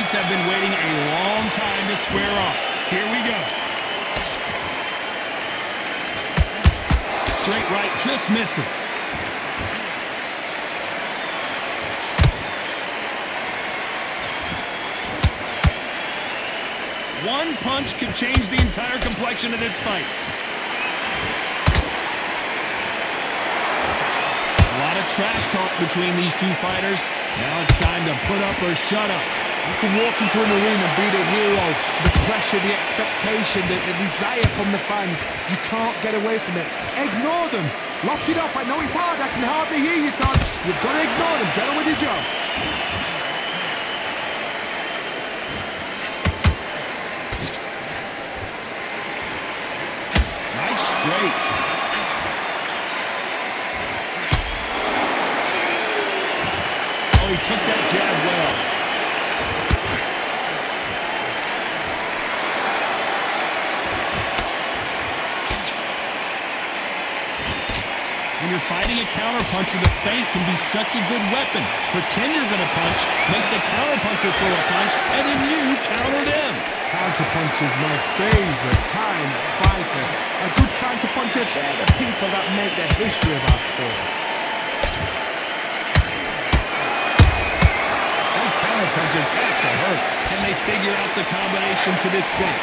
athletes have been waiting a long time to square off. Here we go. Straight right, just misses. One punch could change the entire complexion of this fight. A lot of trash talk between these two fighters. Now it's time to put up or shut up. You can walk into an arena and be the hero. The pressure, the expectation, the desire from the fans. You can't get away from it. Ignore them. Lock it up. I know it's hard. I can hardly hear you, Todd. You've got to ignore them. Get on with your job. Nice straight. Oh, he took that jab well. When you're fighting a counterpuncher, the feint can be such a good weapon. Pretend you're going to punch, make the counterpuncher throw a punch, and then you counter them. Counterpuncher is my favorite kind of fighter. A good counterpuncher, they're the people that make the history of our sport. Those counterpunches have to hurt. Can they figure out the combination to this sink?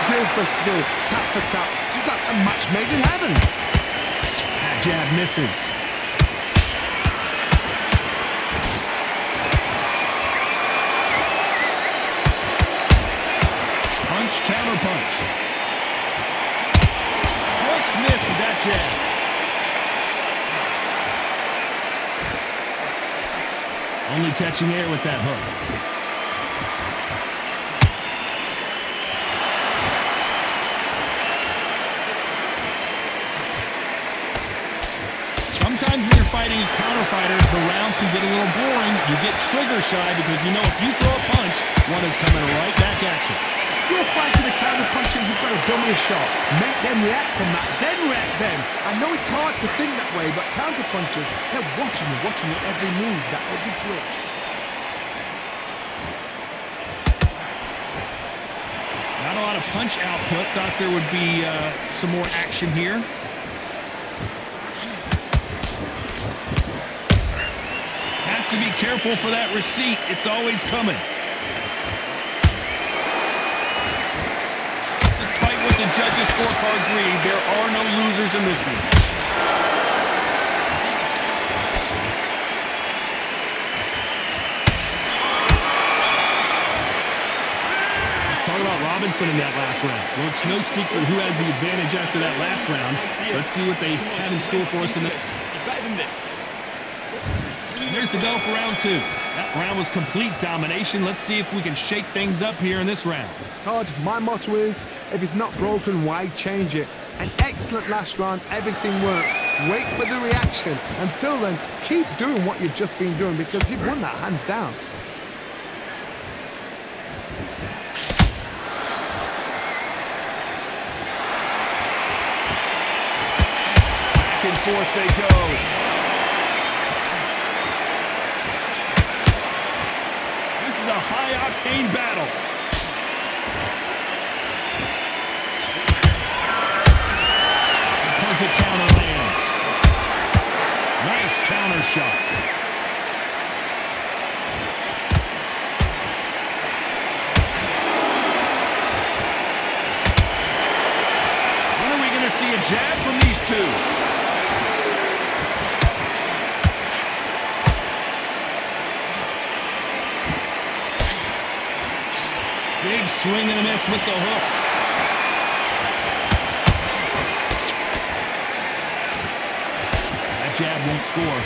Skill for skill, tap for tap, just like a match made in heaven. That jab misses. Punch, counter punch. Just missed with that jab. Only catching air with that hook. Sometimes when you're fighting a counter fighter, the rounds can get a little boring. You get trigger shy because you know if you throw a punch, one is coming right back at you. You're fighting a counterpuncher, you've got to dummy a shot. Make them react from that, then react then. I know it's hard to think that way, but counterpunchers, they're watching your every move, that every twitch. Not a lot of punch output. Thought there would be some more action here. Has to be careful for that receipt. It's always coming. Despite what the judges' scorecards read, there are no losers in this one. Talk about Robinson in that last round. Well, it's no secret who has the advantage after that last round. Let's see what they have in store for us in the... There's the go for round two. That round was complete domination. Let's see if we can shake things up here in this round. Todd, my motto is, if it's not broken, why change it? An excellent last round, everything worked. Wait for the reaction. Until then, keep doing what you've just been doing because you've won that hands down. Back and forth they go. A high-octane battle. The perfect counter lands. Nice counter shot. When are we going to see a jab from these two? Big swing and a miss with the hook. That jab won't score.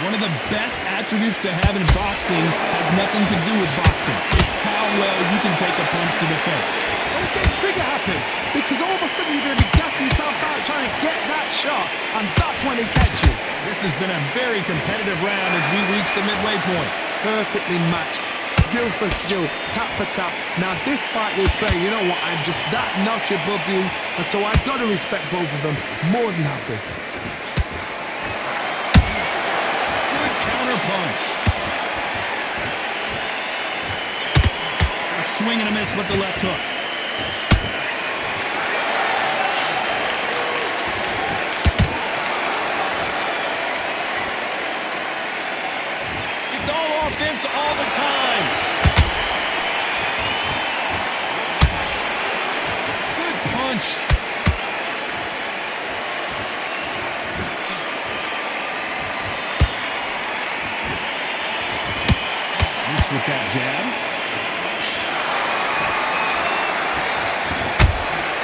One of the best attributes to have in boxing has nothing to do with boxing. It's how well you can take a punch to the face. Don't get trigger happy, because all of a sudden you're going to be gassing yourself out trying to get that shot, and that's when he catch you. This has been a very competitive round as we reach the midway point. Perfectly matched, skill for skill, tap for tap. Now this fight will say, you know what, I'm just that notch above you, and so I've got to respect both of them. More than happy. Good counter punch. A swing and a miss with the left hook. It's all offense all the time. Good punch. Miss with that jab.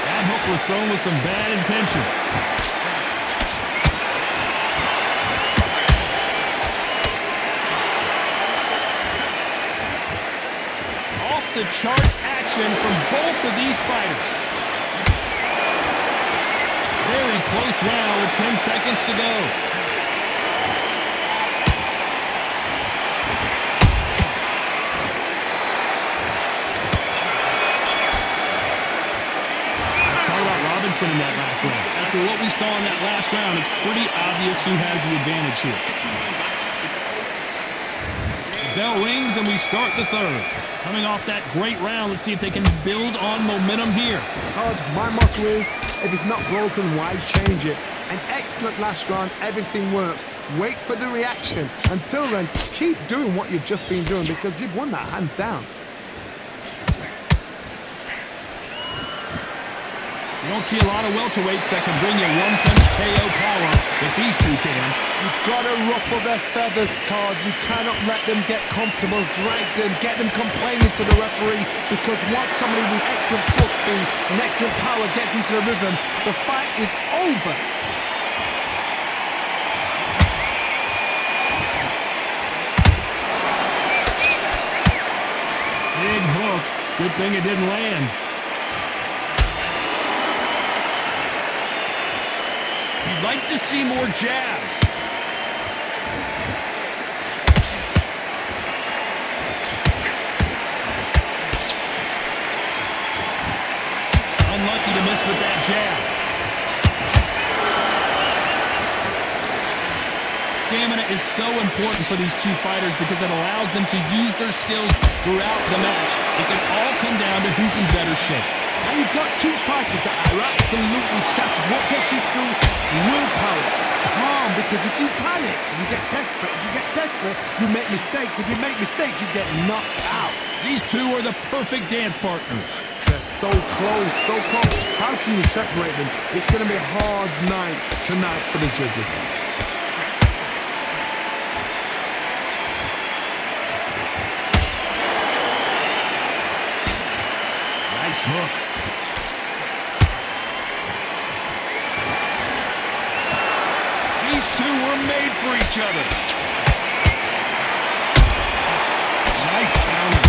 That hook was thrown with some bad intentions. The charts action from both of these fighters. Very close round with 10 seconds to go. Let's talk about Robinson in that last round. After what we saw in that last round, it's pretty obvious who has the advantage here. The bell rings and we start the third. Coming off that great round, let's see if they can build on momentum here. Todd, my motto is, if it's not broken, why change it? An excellent last round, everything works. Wait for the reaction. Until then, keep doing what you've just been doing because you've won that hands down. You don't see a lot of welterweights that can bring you one-punch KO power if these two can. You've got to ruffle their feathers, Todd. You cannot let them get comfortable, drag them, get them complaining to the referee, because once somebody with excellent foot speed and excellent power gets into the rhythm, the fight is over. Big hook. Good thing it didn't land. You'd like to see more jabs. Unlucky to miss with that jab. Stamina is so important for these two fighters because it allows them to use their skills throughout the match. It can all come down to who's in better shape. Now you've got two fighters that are absolutely shattered. What gets you through? Willpower. Calm, because if you panic, you get desperate. If you get desperate, you make mistakes. If you make mistakes, you get knocked out. These two are the perfect dance partners. They're so close, so close. How can you separate them? It's going to be a hard night tonight for the judges. Nice hook. These two were made for each other. Nice counter.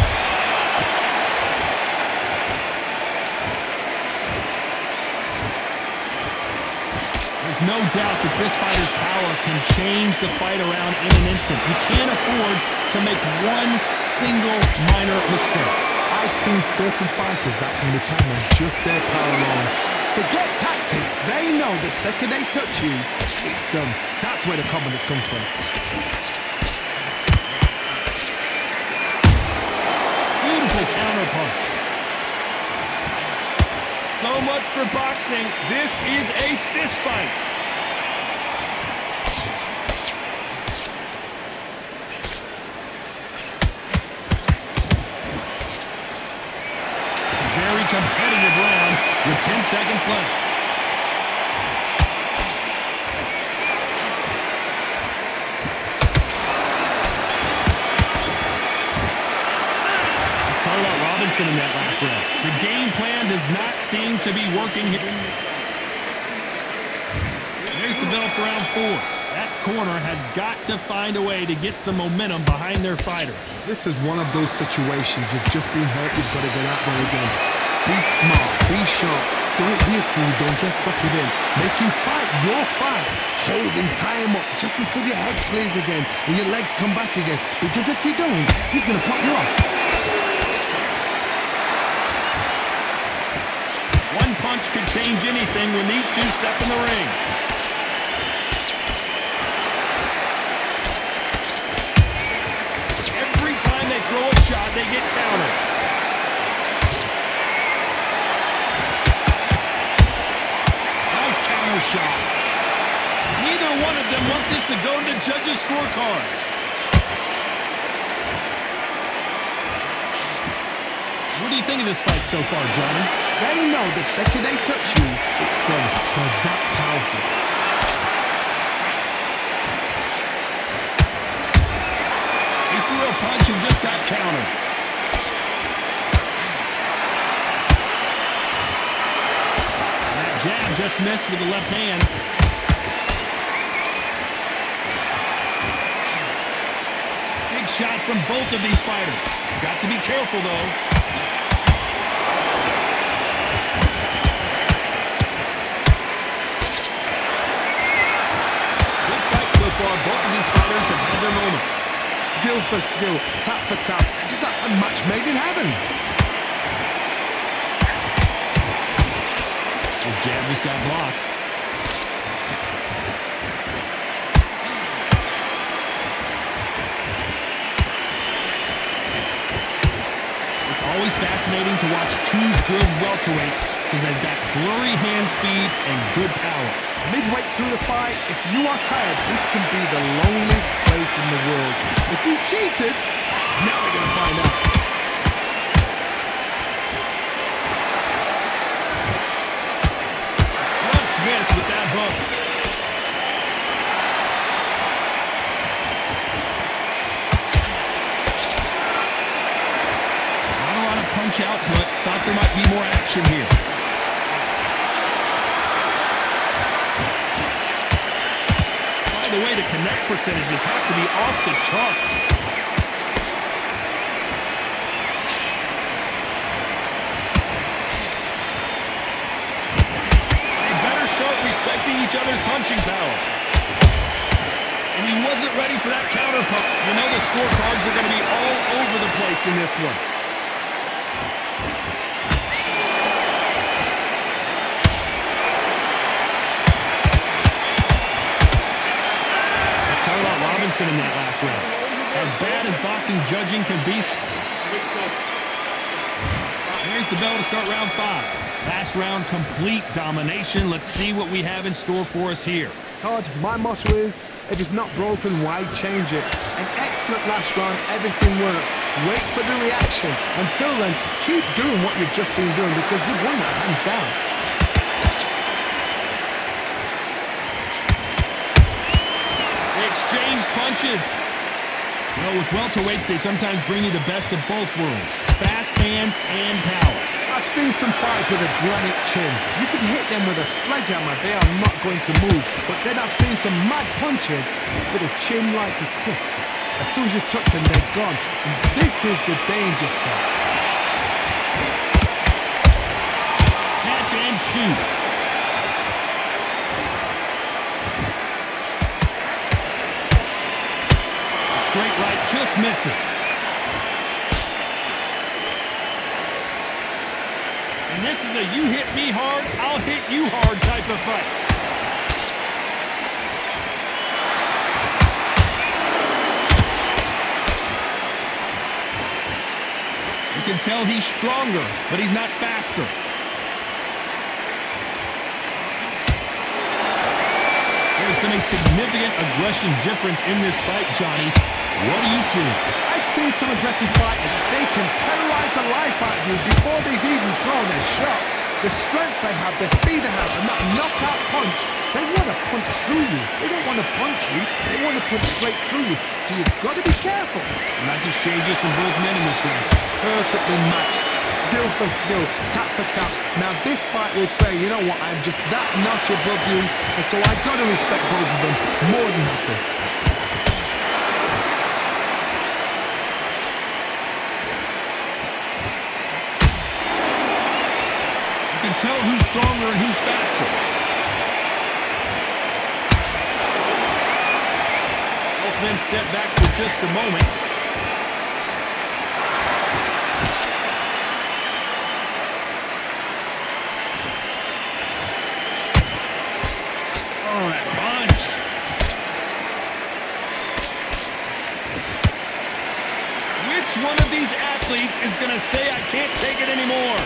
There's no doubt that this fighter's power can change the fight around in an instant. You can't afford to make one single minor mistake. I've seen certain fighters that can depend on just their power alone. Forget tactics. They know the second they touch you, it's done. That's where the confidence comes from. Beautiful counter punch. So much for boxing. This is a fist fight. Very competitive round with 10 seconds left. Let's talk about Robinson in that last round. The game plan does not seem to be working here. There's the bell for round 4. That corner has got to find a way to get some momentum behind their fighter. This is one of those situations. You've just been hurt. You've got to get out there again. Be smart. Be sharp. Don't be a fool. Don't get sucked in. Make him fight your fight. Hold him, tie him up just until your head clears again and your legs come back again. Because if you don't, he's going to pop you off. step in the ring. Every time they throw a shot, they get countered. Nice counter shot. Neither one of them want this to go to the judges' scorecards. What do you think of this fight so far, Johnny? They know the second they touch you, it's done. They're that powerful. He threw a punch and just got countered. And that jab just missed with the left hand. Big shots from both of these fighters. Got to be careful, though. Both of these fighters have had their moments. Skill for skill, tap for tap. It's just like a match made in heaven. His jab just got blocked. It's always fascinating to watch two good welterweights because they've got blurry hand speed and good power. Midway through the fight, if you are tired, this can be the loneliest place in the world. If you cheated, now we're going to find out. Just missed with that hook. Not a lot of punch output. Thought there might be more action here. The way the connect percentages have to be off the charts. They better start respecting each other's punching power. And he wasn't ready for that counter punch. You know the scorecards are going to be all over the place in this one. In that last round. As bad as boxing judging can be, there's the bell to start round 5. Last round, complete domination. Let's see what we have in store for us here. Todd, my motto is, if it's not broken, why change it? An excellent last round, everything worked. Wait for the reaction. Until then, keep doing what you've just been doing because you won that hands down. Exchange punches. You know, with welterweights, they sometimes bring you the best of both worlds. Fast hands and power. I've seen some fights with a granite chin. You can hit them with a sledgehammer, they are not going to move. But then I've seen some mad punches with a chin like a crisp. As soon as you touch them, they're gone. And this is the danger spot. Catch and shoot. Straight right just misses. And this is a you hit me hard, I'll hit you hard type of fight. You can tell he's stronger, but he's not faster. There's been a significant aggression difference in this fight, Johnny. What do you see? I've seen some aggressive fighters. They can terrorize the life out of you before they've even thrown a shot. The strength they have, the speed they have, and that knockout punch, they want to punch through you. They don't want to punch you. They want to punch straight through you. So you've got to be careful. Nice exchanges from both men in this round. Perfectly matched. Skill for skill, tap for tap. Now this fight will say, you know what, I'm just that notch above you, and so I've got to respect both of them more than happy. You can tell who's stronger and who's faster. Both men step back for just a moment. is going to say, I can't take it anymore.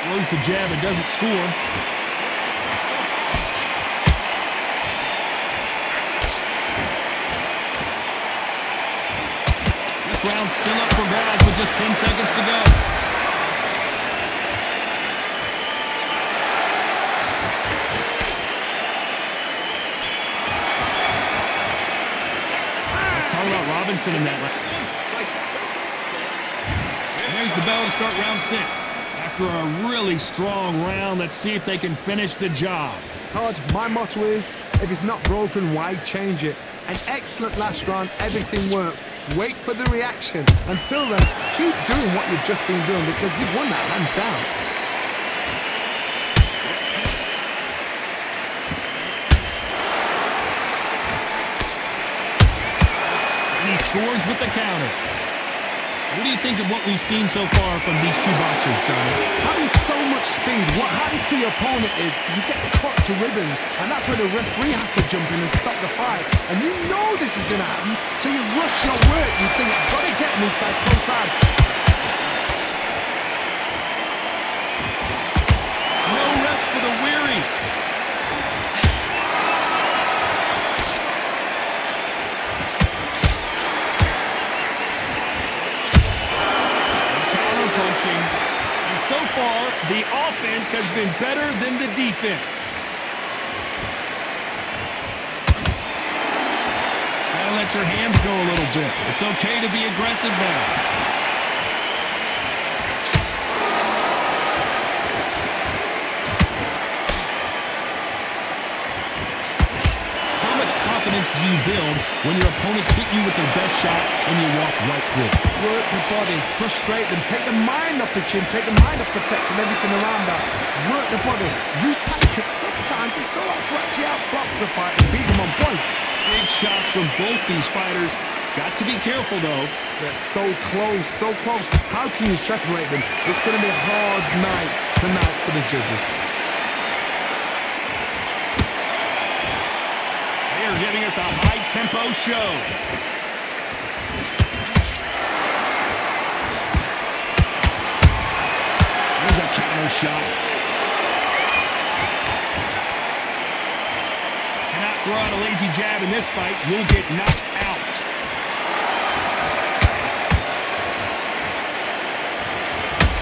Throws the jab and doesn't score. This round's still up for grabs with just 10 seconds to go. Let's talk about Robinson in that round. There's the bell to start round 6. After a really strong round, let's see if they can finish the job. Todd, my motto is, if it's not broken, why change it? An excellent last round, everything works. Wait for the reaction. Until then, keep doing what you've just been doing because you've won that hands down. And he scores with the counter. What do you think of what we've seen so far from these two boxers, Johnny? Having so much speed, what happens to your opponent is you get cut to ribbons, and that's where the referee has to jump in and stop the fight. And you know this is going to happen, so you rush your work. You think, I've got to get him inside control. No rest for the weary. And so far, the offense has been better than the defense. Gotta let your hands go a little bit. It's okay to be aggressive now. Do you build when your opponents hit you with their best shot and you walk right through it? Work the body, frustrate them, take the mind off the chin, take the mind off protecting everything around that. Work the body, use tactics. Sometimes it's so hard to actually outbox a fight and beat them on points. Big shots from both these fighters. Got to be careful though. They're so close, so close. How can you separate them? It's going to be a hard night tonight for the judges. They're giving us a high-tempo show. There's a counter shot. Cannot throw out a lazy jab in this fight. You'll get knocked out.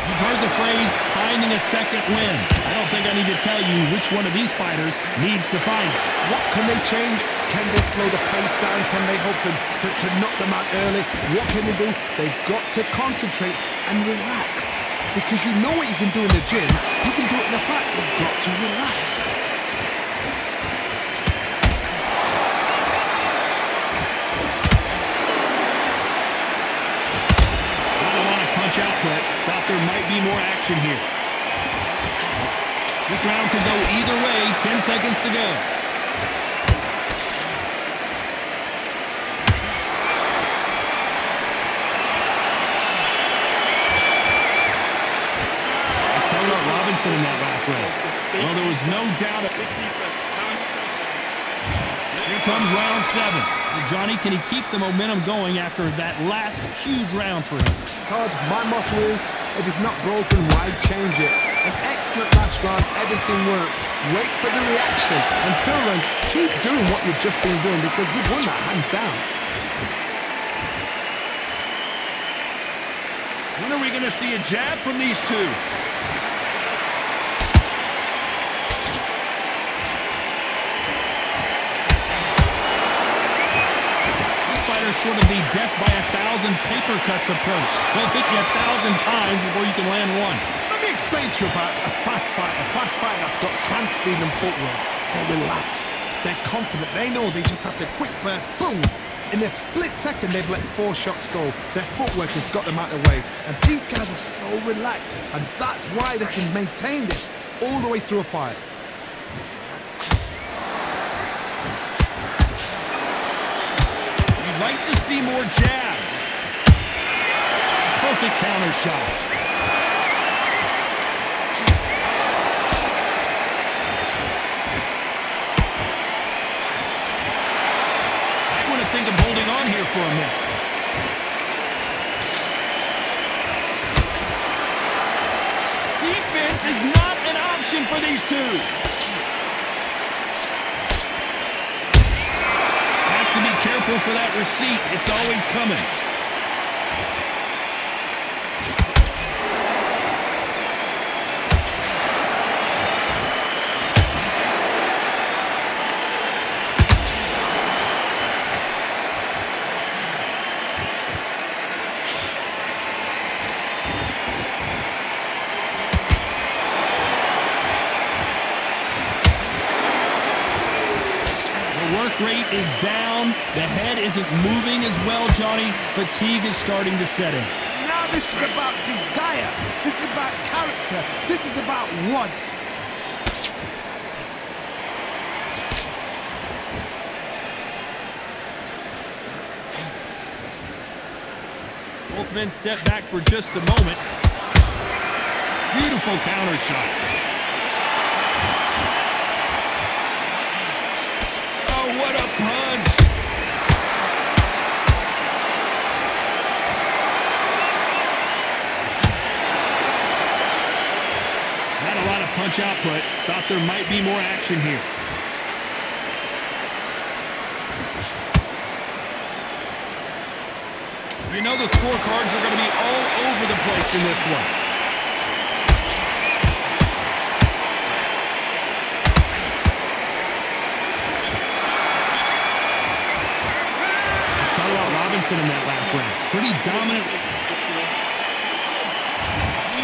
You've heard the phrase, finding a second win. I don't think I need to tell you which one of these fighters needs to find it. What can they change? Can they slow the pace down? Can they hope to knock them out early? What can they do? They've got to concentrate and relax. Because you know what you can do in the gym. You can do it in the fight. You've got to relax. Not a lot of punch output. Thought there might be more action here. This round could go either way. 10 seconds to go. Robinson in that last round. Well, there was no doubt. Here comes round 7. Johnny, can he keep the momentum going after that last huge round for him? Todd, my motto is, if it's not broken, why change it? An excellent last round, everything works. Wait for the reaction. Until then, keep doing what you've just been doing because you've won that hands down. When are we going to see a jab from these two? Sort of the death by 1,000 paper cuts approach. They'll hit you 1,000 times before you can land one. Let me explain to you about a fast fight that's got hand speed and footwork. They're relaxed. They're confident. They know they just have to quick burst, boom. In a split second, they've let 4 shots go. Their footwork has got them out of the way. And these guys are so relaxed. And that's why they can maintain this all the way through a fight. Like to see more jabs. Perfect counter shot. for him there. Defense is not an option for these two. Has to be careful for that receipt. It's always coming. Work rate is down. The head isn't moving as well, Johnny. Fatigue is starting to set in. Now this is about desire. This is about character. This is about want. Both men step back for just a moment. Beautiful counter shot. What a punch! Not a lot of punch output. Thought there might be more action here. You know the scorecards are going to be all over the place in this one. In that last round. Pretty dominant.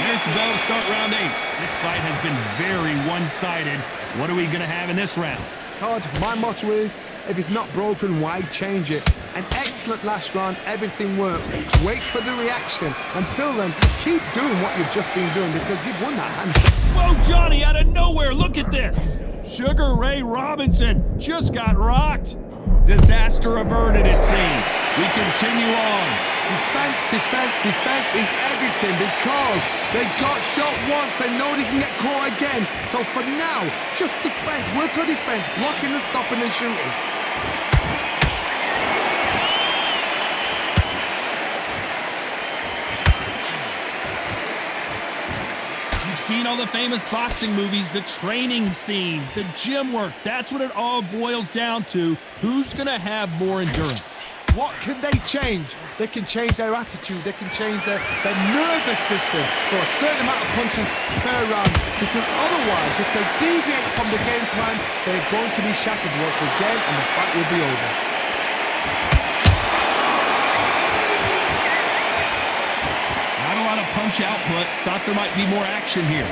Here's the bell to start round 8. This fight has been very one-sided. What are we going to have in this round? Todd, my motto is, if it's not broken, why change it? An excellent last round, everything works. Wait for the reaction. Until then, keep doing what you've just been doing because you've won that hand. Whoa, Johnny, out of nowhere, look at this. Sugar Ray Robinson just got rocked. Disaster averted, it seems. We continue on. Defense, defense, defense is everything because they got shot once. They know they can get caught again. So for now, just defense. Work on defense. Blocking and stopping and shooting. Seen all the famous boxing movies, the training scenes, the gym work. That's what it all boils down to. Who's going to have more endurance? What can they change? They can change their attitude. They can change their nervous system for a certain amount of punches per round. Because otherwise, if they deviate from the game plan, they're going to be shattered once again and the fight will be over. Punch output. Thought there might be more action here.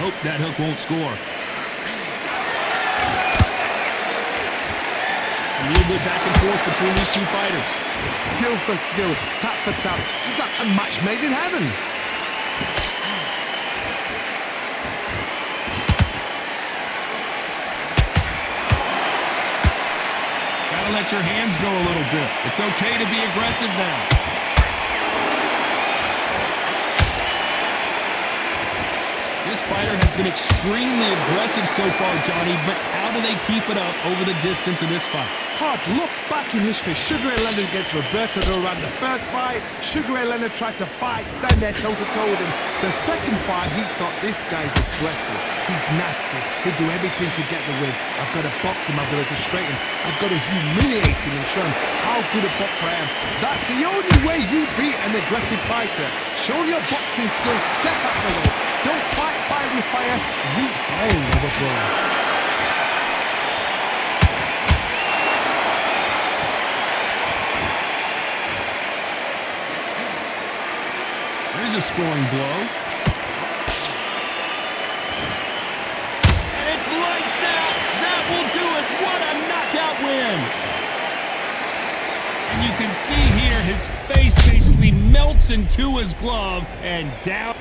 Nope, that hook won't score. A little bit back and forth between these two fighters. Skill for skill, tap for tap. Just like a match made in heaven. Let your hands go a little bit. It's okay to be aggressive now. This fighter has been extremely aggressive so far, Johnny, but how do they keep it up over the distance of this fight? Todd, look back in history. Sugar Ray Leonard against Roberto Duran. The first fight, Sugar Ray Leonard tried to fight, stand there toe-to-toe with him. The second fight, he thought, this guy's aggressive. He's nasty. He'll do everything to get the win. I've got to box him. I've got to frustrate him. I've got to humiliate him and show him how good a boxer I am. That's the only way you beat an aggressive fighter. Show your boxing skills. Step up the way. Don't fight fire with fire. Use fire with a blow. Here's a scoring blow. And it's lights out. That will do it. What a knockout win. And you can see here his face basically melts into his glove and down.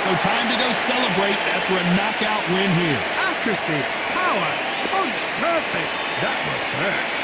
So time to go celebrate after a knockout win here. Accuracy, power, punch, perfect. That was hurt.